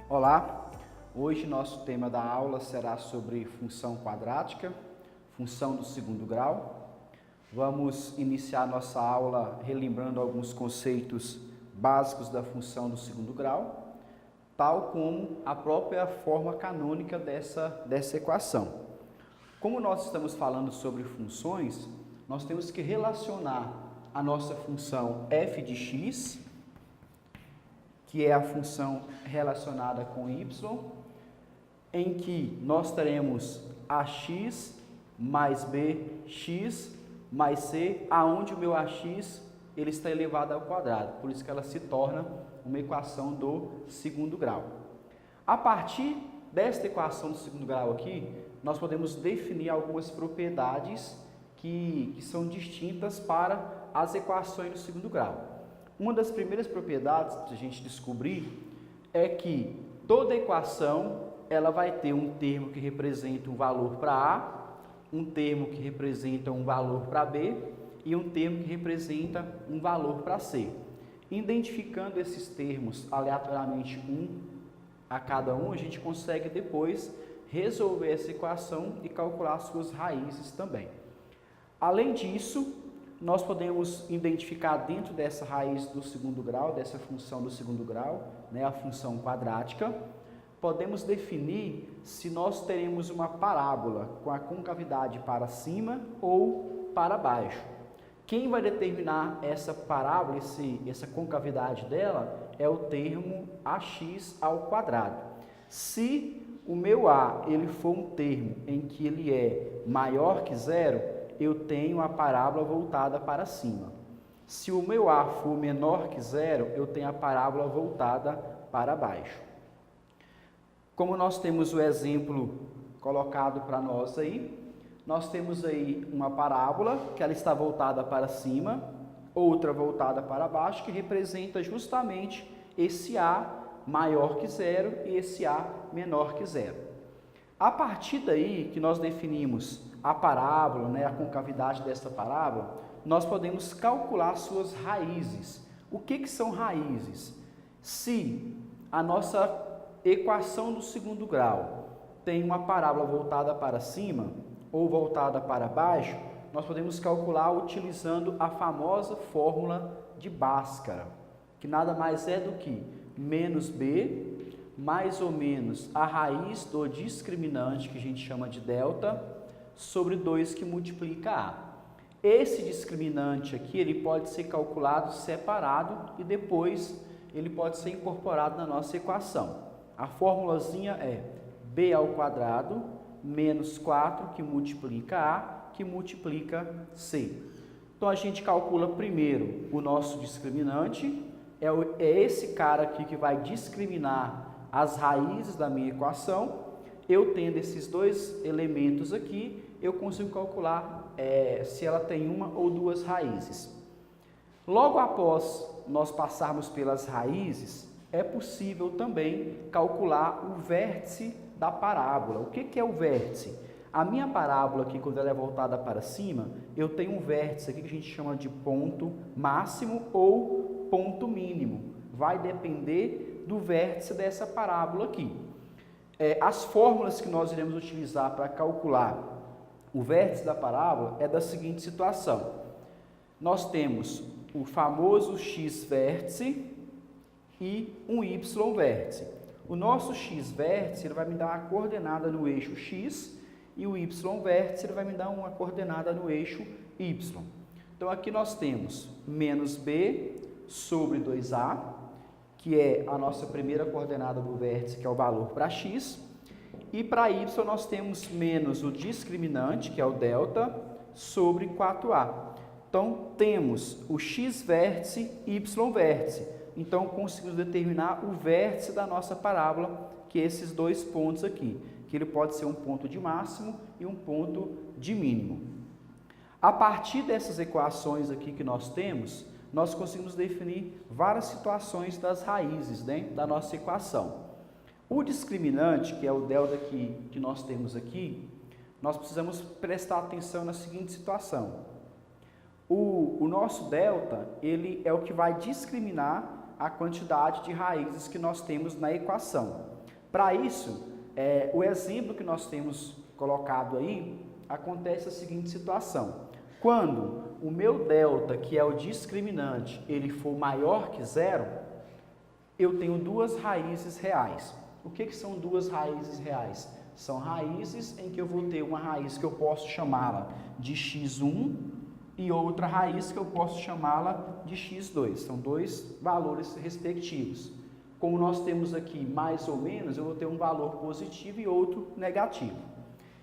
Olá, hoje nosso tema da aula será sobre função quadrática, função do segundo grau. Vamos iniciar nossa aula relembrando alguns conceitos básicos da função do segundo grau, tal como a própria forma canônica dessa equação. Como nós estamos falando sobre funções, nós temos que relacionar a nossa função f de x, que é a função relacionada com y, em que nós teremos ax mais bx mais c, aonde o meu ax ele está elevado ao quadrado, por isso que ela se torna uma equação do segundo grau. A partir desta equação do segundo grau aqui, nós podemos definir algumas propriedades que são distintas para as equações do segundo grau. Uma das primeiras propriedades que a gente descobrir é que toda equação ela vai ter um termo que representa um valor para A, um termo que representa um valor para B e um termo que representa um valor para C. Identificando esses termos aleatoriamente um a cada um, a gente consegue depois resolver essa equação e calcular suas raízes também. Além disso, nós podemos identificar dentro dessa raiz do segundo grau, dessa função do segundo grau, a função quadrática, podemos definir se nós teremos uma parábola com a concavidade para cima ou para baixo. Quem vai determinar essa parábola, essa concavidade dela, é o termo ax ao quadrado. Se o meu a ele for um termo em que ele é maior que zero, eu tenho a parábola voltada para cima. Se o meu a for menor que zero, eu tenho a parábola voltada para baixo. Como nós temos o exemplo colocado para nós aí, nós temos aí uma parábola que ela está voltada para cima, outra voltada para baixo, que representa justamente esse a maior que zero e esse a menor que zero. A partir daí que nós definimos a parábola, a concavidade dessa parábola, nós podemos calcular suas raízes. O que são raízes? Se a nossa equação do segundo grau tem uma parábola voltada para cima ou voltada para baixo, nós podemos calcular utilizando a famosa fórmula de Bhaskara, que nada mais é do que menos b mais ou menos a raiz do discriminante, que a gente chama de delta, sobre 2 que multiplica a. Esse discriminante aqui, ele pode ser calculado separado e depois ele pode ser incorporado na nossa equação. A formulazinha é b ao quadrado menos 4 que multiplica a, que multiplica c. Então, a gente calcula primeiro o nosso discriminante, é esse cara aqui que vai discriminar as raízes da minha equação. Eu tendo esses dois elementos aqui, eu consigo calcular se ela tem uma ou duas raízes. Logo após nós passarmos pelas raízes, é possível também calcular o vértice da parábola. O que é o vértice? A minha parábola aqui, quando ela é voltada para cima, eu tenho um vértice aqui que a gente chama de ponto máximo ou ponto mínimo. Vai depender do vértice dessa parábola aqui. As fórmulas que nós iremos utilizar para calcular o vértice da parábola é da seguinte situação. Nós temos o famoso x vértice e um y vértice. O nosso x vértice ele vai me dar uma coordenada no eixo x e o y vértice ele vai me dar uma coordenada no eixo y. Então, aqui nós temos menos b sobre 2a, que é a nossa primeira coordenada do vértice, que é o valor para x, e para y nós temos menos o discriminante, que é o delta, sobre 4a. Então, temos o x vértice e y vértice. Então, conseguimos determinar o vértice da nossa parábola, que é esses dois pontos aqui, que ele pode ser um ponto de máximo e um ponto de mínimo. A partir dessas equações aqui que nós temos, nós conseguimos definir várias situações das raízes da nossa equação. O discriminante, que é o delta que nós temos aqui, nós precisamos prestar atenção na seguinte situação. O nosso delta, ele é o que vai discriminar a quantidade de raízes que nós temos na equação. Para isso, o exemplo que nós temos colocado aí, acontece a seguinte situação. Quando o meu delta, que é o discriminante, ele for maior que zero, eu tenho duas raízes reais. O que são duas raízes reais? São raízes em que eu vou ter uma raiz que eu posso chamá-la de x1 e outra raiz que eu posso chamá-la de x2. São dois valores respectivos. Como nós temos aqui mais ou menos, eu vou ter um valor positivo e outro negativo.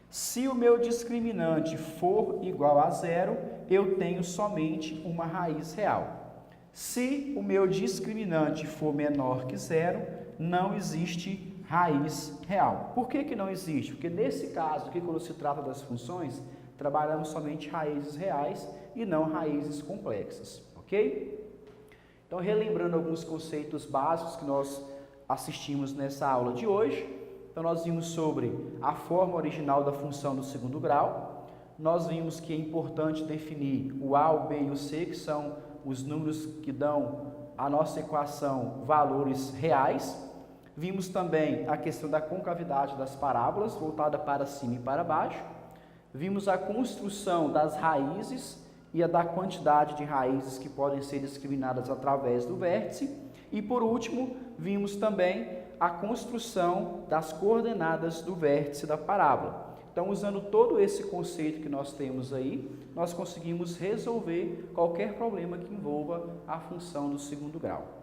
Se o meu discriminante for igual a zero, eu tenho somente uma raiz real. Se o meu discriminante for menor que zero, não existe raiz real. Por que não existe? Porque nesse caso aqui, quando se trata das funções, trabalhamos somente raízes reais e não raízes complexas, ok? Então, relembrando alguns conceitos básicos que nós assistimos nessa aula de hoje. Então, nós vimos sobre a forma original da função do segundo grau. Nós vimos que é importante definir o A, o B e o C, que são os números que dão à nossa equação valores reais. Vimos também a questão da concavidade das parábolas, voltada para cima e para baixo. Vimos a construção das raízes e a da quantidade de raízes que podem ser discriminadas através do vértice. E, por último, vimos também a construção das coordenadas do vértice da parábola. Então, usando todo esse conceito que nós temos aí, nós conseguimos resolver qualquer problema que envolva a função do segundo grau.